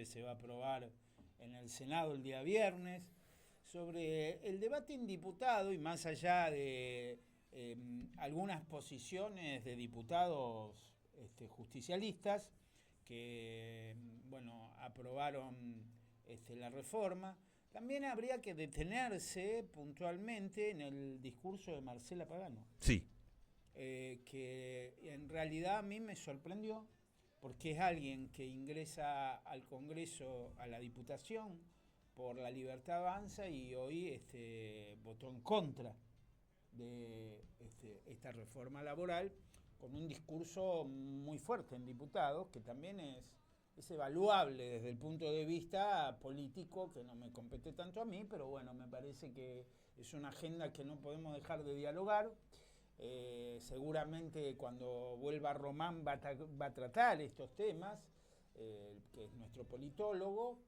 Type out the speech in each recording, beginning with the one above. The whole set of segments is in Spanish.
se va a aprobar en el Senado el día viernes, sobre el debate en diputado y más allá de algunas posiciones de diputados justicialistas que bueno, aprobaron la reforma. También habría que detenerse puntualmente en el discurso de Marcela Pagano. Sí. Que en realidad a mí me sorprendió porque es alguien que ingresa al Congreso, a la Diputación, por La Libertad Avanza y hoy votó en contra de esta reforma laboral con un discurso muy fuerte en diputados que también es evaluable desde el punto de vista político, que no me compete tanto a mí, pero bueno, me parece que es una agenda que no podemos dejar de dialogar. Seguramente cuando vuelva Román va a tratar estos temas, que es nuestro politólogo.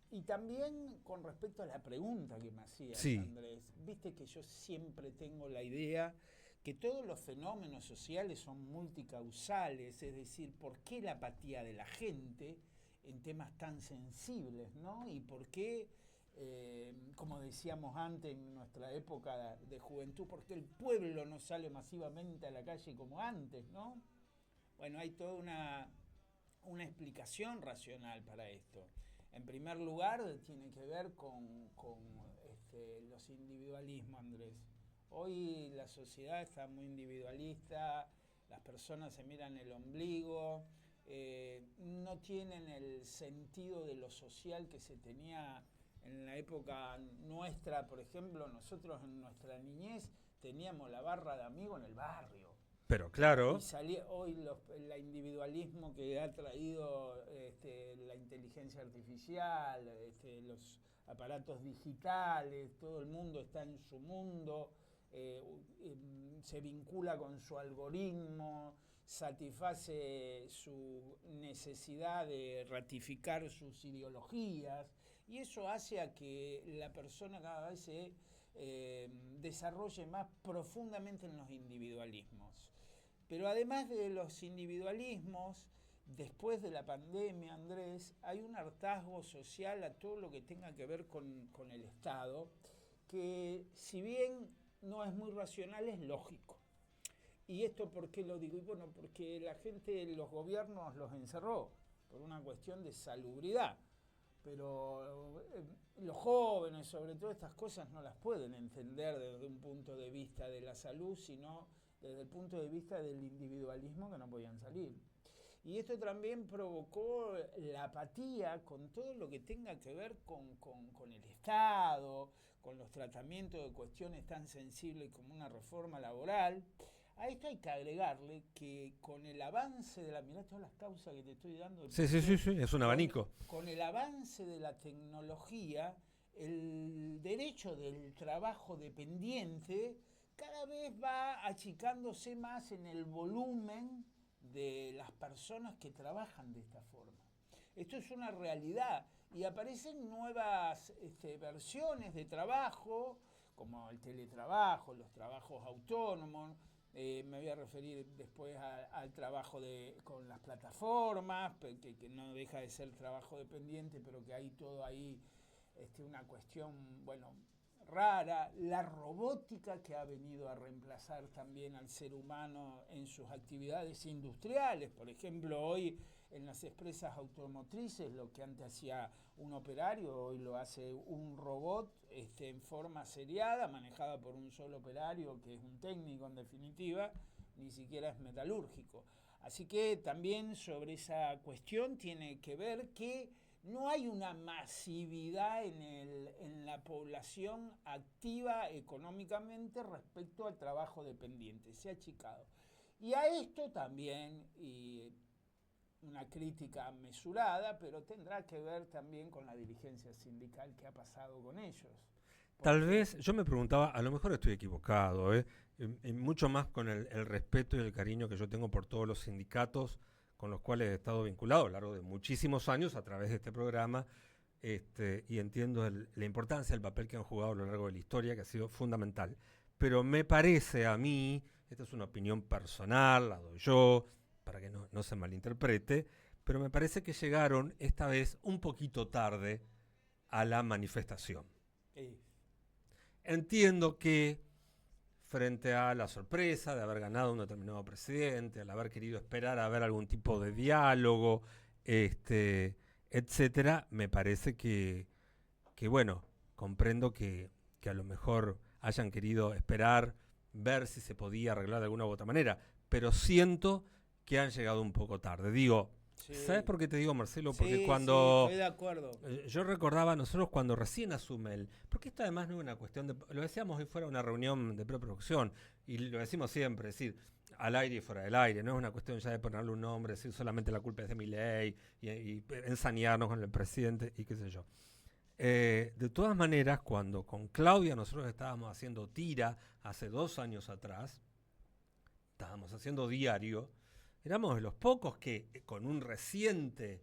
Y también con respecto a la pregunta que me hacías, Sí. Andrés, viste que yo siempre tengo la idea que todos los fenómenos sociales son multicausales, es decir, ¿por qué la apatía de la gente en temas tan sensibles, ¿no? Y por qué, como decíamos antes en nuestra época de juventud, por qué el pueblo no sale masivamente a la calle como antes, ¿no? Bueno, hay toda una explicación racional para esto. En primer lugar, tiene que ver con los individualismos, Andrés. Hoy la sociedad está muy individualista, las personas se miran el ombligo, no tienen el sentido de lo social que se tenía en la época nuestra. Por ejemplo, nosotros en nuestra niñez teníamos la barra de amigos en el barrio. Pero claro. Y hoy el individualismo que ha traído la inteligencia artificial, los aparatos digitales, todo el mundo está en su mundo, se vincula con su algoritmo, satisface su necesidad de ratificar sus ideologías, y eso hace a que la persona cada vez se desarrolle más profundamente en los individualismos. Pero además de los individualismos, después de la pandemia, Andrés, hay un hartazgo social a todo lo que tenga que ver con el Estado, que si bien no es muy racional, es lógico. ¿Y esto por qué lo digo? Y bueno, porque la gente, los gobiernos los encerró por una cuestión de salubridad. Pero los jóvenes, sobre todo, estas cosas no las pueden entender desde un punto de vista de la salud, sino desde el punto de vista del individualismo, que no podían salir. Y esto también provocó la apatía con todo lo que tenga que ver con el Estado, con los tratamientos de cuestiones tan sensibles como una reforma laboral. A esto hay que agregarle que con el avance de mirá todas las causas que te estoy dando. Sí, es un abanico. Con el avance de la tecnología, el derecho del trabajo dependiente cada vez va achicándose más en el volumen de las personas que trabajan de esta forma. Esto es una realidad y aparecen nuevas versiones de trabajo, como el teletrabajo, los trabajos autónomos. Me voy a referir después al trabajo con las plataformas, que no deja de ser trabajo dependiente, pero que hay todo ahí una cuestión, bueno, rara, la robótica que ha venido a reemplazar también al ser humano en sus actividades industriales. Por ejemplo, hoy en las empresas automotrices lo que antes hacía un operario, hoy lo hace un robot en forma seriada, manejada por un solo operario, que es un técnico en definitiva, ni siquiera es metalúrgico. Así que también sobre esa cuestión tiene que ver que no hay una masividad en la población activa económicamente respecto al trabajo dependiente, se ha achicado. Y a esto también, y una crítica mesurada, pero tendrá que ver también con la dirigencia sindical que ha pasado con ellos. Tal vez, yo me preguntaba, a lo mejor estoy equivocado, mucho más con el respeto y el cariño que yo tengo por todos los sindicatos con los cuales he estado vinculado a lo largo de muchísimos años a través de este programa, y entiendo la importancia, el papel que han jugado a lo largo de la historia, que ha sido fundamental. Pero me parece a mí, esta es una opinión personal, la doy yo, para que no se malinterprete, pero me parece que llegaron esta vez un poquito tarde a la manifestación. Sí. Entiendo que frente a la sorpresa de haber ganado un determinado presidente, al haber querido esperar a ver algún tipo de diálogo, etcétera, me parece que bueno, comprendo que a lo mejor hayan querido esperar, ver si se podía arreglar de alguna u otra manera, pero siento que han llegado un poco tarde. Digo, Sí. ¿sabes por qué te digo, Marcelo? Porque Sí, cuando... estoy de acuerdo. Yo recordaba nosotros cuando recién asume él, porque esto además no es una cuestión de... Lo decíamos hoy fuera una reunión de preproducción, y lo decimos siempre, es decir, al aire y fuera del aire, no es una cuestión ya de ponerle un nombre, decir solamente la culpa es de Milei y ensañarnos con el presidente y qué sé yo. De todas maneras, cuando con Claudia nosotros estábamos haciendo tira hace 2 años atrás, estábamos haciendo diario, éramos de los pocos que con un reciente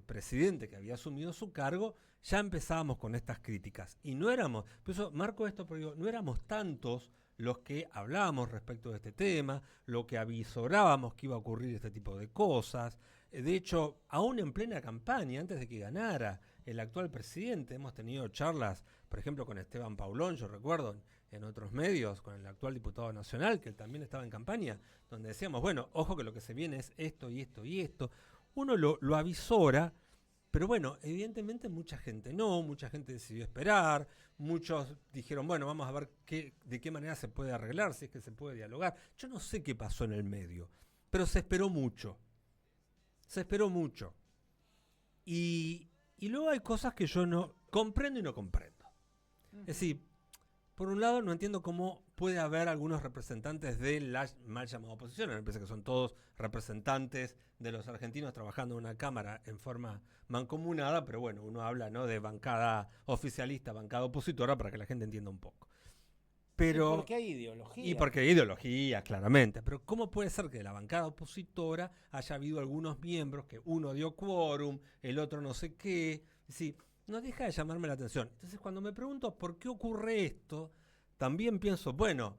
presidente que había asumido su cargo, ya empezábamos con estas críticas. Y no éramos, por eso marco esto, porque digo, no éramos tantos los que hablábamos respecto de este tema, lo que avisorábamos que iba a ocurrir este tipo de cosas. De hecho, aún en plena campaña, antes de que ganara el actual presidente, hemos tenido charlas, por ejemplo, con Esteban Paulón, yo recuerdo, en otros medios, con el actual diputado nacional, que él también estaba en campaña, donde decíamos, bueno, ojo que lo que se viene es esto y esto y esto. Uno lo avisora, pero bueno, evidentemente mucha gente no, mucha gente decidió esperar, muchos dijeron, bueno, vamos a ver de qué manera se puede arreglar, si es que se puede dialogar. Yo no sé qué pasó en el medio, pero se esperó mucho. Se esperó mucho. Y luego hay cosas que yo no comprendo y no comprendo. Es decir, por un lado, no entiendo cómo puede haber algunos representantes de la mal llamada oposición. Me parece que son todos representantes de los argentinos trabajando en una cámara en forma mancomunada, pero bueno, uno habla, ¿no?, de bancada oficialista, bancada opositora, para que la gente entienda un poco. Pero, y porque hay ideología. Y porque hay ideología, claramente. Pero ¿cómo puede ser que de la bancada opositora haya habido algunos miembros que uno dio quórum, el otro no sé qué? Es decir, no deja de llamarme la atención. Entonces, cuando me pregunto por qué ocurre esto, también pienso, bueno,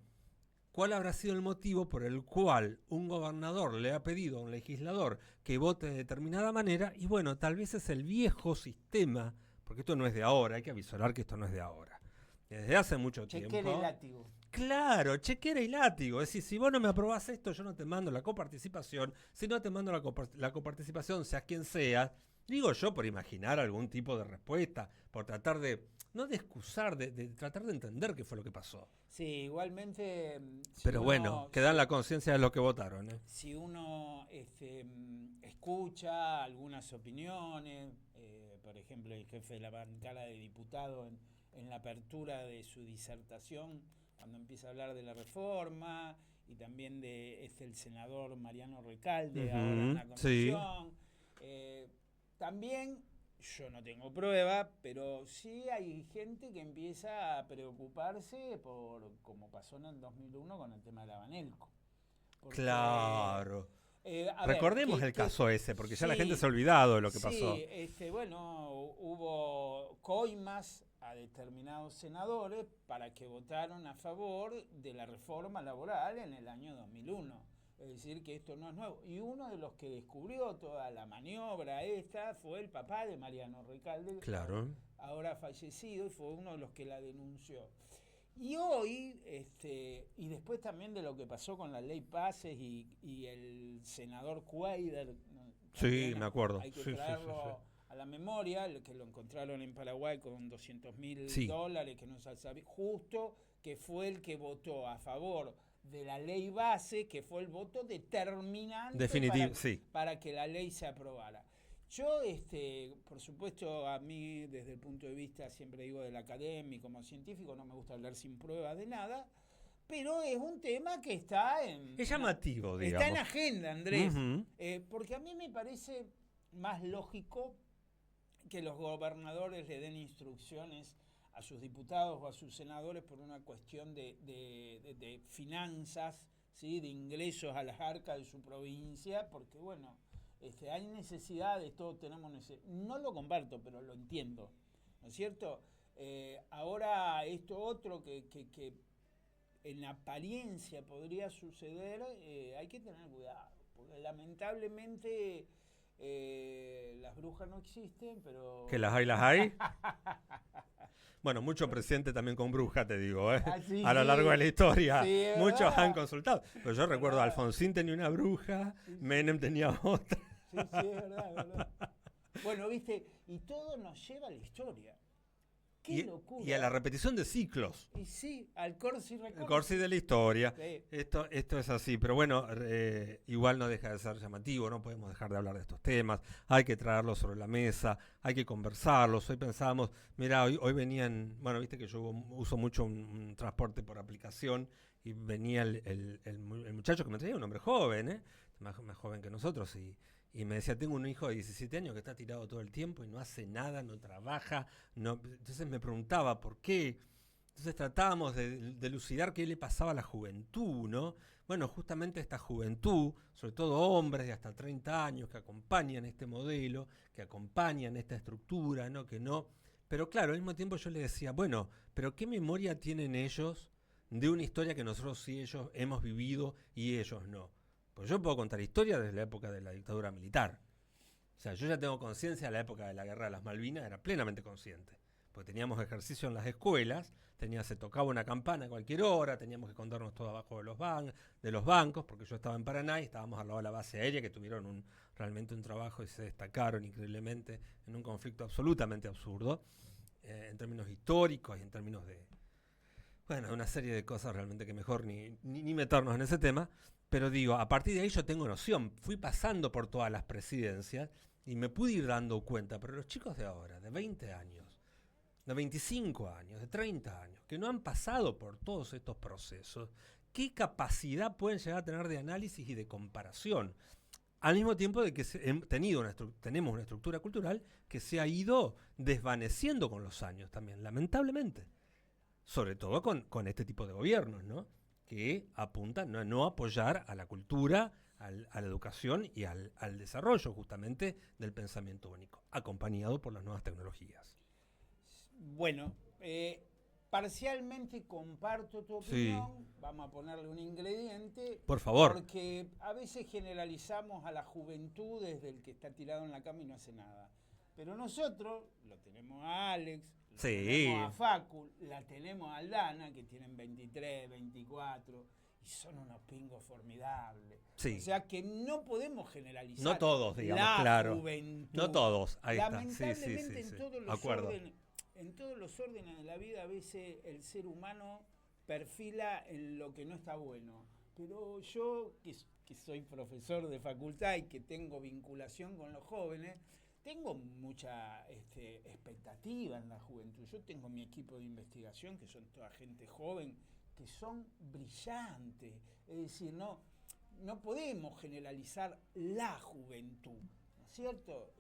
¿cuál habrá sido el motivo por el cual un gobernador le ha pedido a un legislador que vote de determinada manera? Y bueno, tal vez es el viejo sistema, porque esto no es de ahora, hay que avisorar que esto no es de ahora. Desde hace mucho tiempo. Chequera y látigo. Claro, chequera y látigo. Es decir, si vos no me aprobás esto, yo no te mando la coparticipación. Si no te mando la coparticipación, seas quien seas, digo yo por imaginar algún tipo de respuesta, por tratar de, no de excusar, de tratar de entender qué fue lo que pasó. Sí, igualmente... Pero bueno, queda en la conciencia de lo que votaron. Si uno escucha algunas opiniones, por ejemplo, el jefe de la bancada de diputados en la apertura de su disertación, cuando empieza a hablar de la reforma, y también de el senador Mariano Recalde, ahora en la comisión. Sí. También, yo no tengo prueba, pero sí hay gente que empieza a preocuparse por, como pasó en el 2001 con el tema de la Banelco. Porque, claro. Recordemos el caso ese, porque ya la gente se ha olvidado de lo que pasó. Sí, bueno, hubo coimas a determinados senadores para que votaron a favor de la reforma laboral en el año 2001. Es decir, que esto no es nuevo. Y uno de los que descubrió toda la maniobra esta fue el papá de Mariano Recalde, claro, ahora fallecido, y fue uno de los que la denunció. Y hoy, y después también de lo que pasó con la ley Pases y el senador Cuader, sí, me acuerdo. Hay que traerlo a la memoria, que lo encontraron en Paraguay con $200.000, que no se sabe, justo que fue el que votó a favor de la ley base, que fue el voto determinante para que la ley se aprobara. Yo, por supuesto, a mí, desde el punto de vista, siempre digo, del académico, como científico, no me gusta hablar sin pruebas de nada, pero es un tema que está en... Es llamativo, digamos. Está en agenda, Andrés, porque a mí me parece más lógico que los gobernadores le den instrucciones a sus diputados o a sus senadores por una cuestión de finanzas, ¿sí?, de ingresos a las arcas de su provincia, porque, bueno... hay necesidades, todos tenemos necesidades. No lo comparto, pero lo entiendo, ¿no es cierto? Ahora, esto otro que en apariencia podría suceder, hay que tener cuidado, porque lamentablemente Las brujas no existen, pero... ¿Que las hay, las hay? Bueno, mucho presidente también con bruja, te digo, ¿eh? Sí, a lo largo de la historia. sí, Muchos verdad. han consultado. Pero yo recuerdo, Alfonsín tenía una bruja, Menem tenía otra. Sí, es verdad, es verdad. Bueno, viste, y todo nos lleva a la historia. Qué locura. Y a la repetición de ciclos. Y sí, al Corsi Recorsi. El Corsi de la historia. Sí. Esto es así, pero bueno, igual no deja de ser llamativo, no podemos dejar de hablar de estos temas, hay que traerlos sobre la mesa, hay que conversarlos. Hoy pensábamos, mira, hoy venían, bueno, viste que yo uso mucho un transporte por aplicación y venía el muchacho que me traía, un hombre joven, más joven que nosotros, y me decía, tengo un hijo de 17 años que está tirado todo el tiempo y no hace nada, no trabaja, entonces me preguntaba por qué. Entonces tratábamos de elucidar qué le pasaba a la juventud, ¿no? Bueno, justamente esta juventud, sobre todo hombres de hasta 30 años que acompañan este modelo, que acompañan esta estructura, ¿no? Pero claro, al mismo tiempo yo le decía, bueno, pero ¿qué memoria tienen ellos de una historia que nosotros sí ellos hemos vivido y ellos no? Pues yo puedo contar historia desde la época de la dictadura militar. O sea, yo ya tengo conciencia de la época de la Guerra de las Malvinas, era plenamente consciente. Porque teníamos ejercicio en las escuelas, se tocaba una campana a cualquier hora, teníamos que escondernos todo abajo de los bancos, porque yo estaba en Paraná y estábamos al lado de la base aérea, que tuvieron realmente un trabajo y se destacaron increíblemente en un conflicto absolutamente absurdo, en términos históricos y en términos de, bueno, una serie de cosas realmente que mejor ni meternos en ese tema. Pero digo, a partir de ahí yo tengo noción, fui pasando por todas las presidencias y me pude ir dando cuenta, pero los chicos de ahora, de 20 años, de 25 años, de 30 años, que no han pasado por todos estos procesos, ¿qué capacidad pueden llegar a tener de análisis y de comparación? Al mismo tiempo de que tenemos una estructura cultural que se ha ido desvaneciendo con los años también, lamentablemente. Sobre todo con este tipo de gobiernos, ¿no? Que apuntan a no apoyar a la cultura, a la educación y al desarrollo justamente del pensamiento único, acompañado por las nuevas tecnologías. Bueno, parcialmente comparto tu opinión, vamos a ponerle un ingrediente. Por favor. Porque a veces generalizamos a la juventud desde el que está tirado en la cama y no hace nada. Pero nosotros lo tenemos a Alex, lo tenemos a Facu, la tenemos a Aldana, que tienen 23, 24, y son unos pingos formidables. Sí. O sea que no podemos generalizar. No todos, digamos, la claro. Juventud. No todos, ahí lamentablemente está. En todos los órdenes de la vida a veces el ser humano perfila en lo que no está bueno. Pero yo, que soy profesor de facultad y que tengo vinculación con los jóvenes, tengo mucha expectativa en la juventud. Yo tengo mi equipo de investigación, que son toda gente joven, que son brillantes. Es decir, no podemos generalizar la juventud, ¿no es cierto?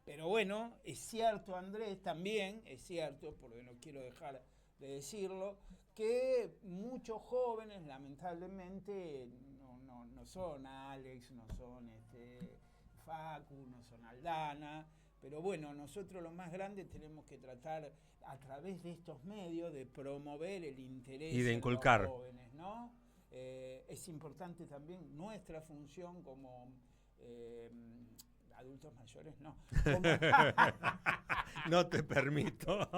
Pero bueno, es cierto, Andrés, también es cierto, porque no quiero dejar de decirlo, que muchos jóvenes, lamentablemente, no son Alex, no son Facu, no son Aldana, pero bueno, nosotros los más grandes tenemos que tratar a través de estos medios de promover el interés y de inculcar en los jóvenes, ¿no? Es importante también nuestra función como adultos mayores, no. No te permito.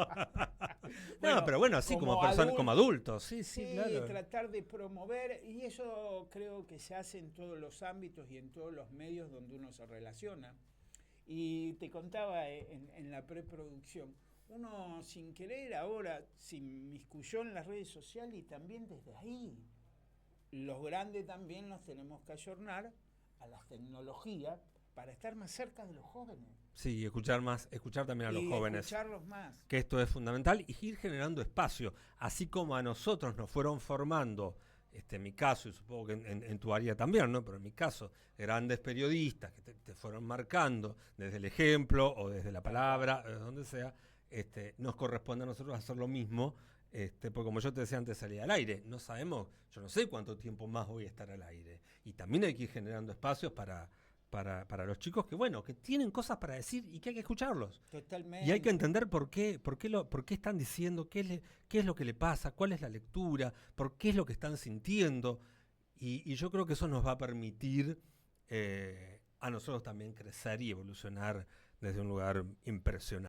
Bueno, no, pero bueno, sí, como personas, como adultos, sí, claro. Tratar de promover, y eso creo que se hace en todos los ámbitos y en todos los medios donde uno se relaciona. Y te contaba en la preproducción, uno sin querer ahora se inmiscuyó en las redes sociales y también desde ahí. Los grandes también nos tenemos que ayornar a las tecnologías para estar más cerca de los jóvenes. Sí, escuchar también a los jóvenes. Escucharlos más. Que esto es fundamental y ir generando espacio. Así como a nosotros nos fueron formando, en mi caso, y supongo que en tu área también, ¿no? Pero en mi caso, grandes periodistas que te fueron marcando desde el ejemplo o desde la palabra, donde sea, nos corresponde a nosotros hacer lo mismo. Porque como yo te decía antes de salir al aire, no sabemos, yo no sé cuánto tiempo más voy a estar al aire. Y también hay que ir generando espacios para los chicos que tienen cosas para decir y que hay que escucharlos. Totalmente. Y hay que entender por qué están diciendo, qué es lo que le pasa, cuál es la lectura, por qué es lo que están sintiendo. Y yo creo que eso nos va a permitir a nosotros también crecer y evolucionar desde un lugar impresionante.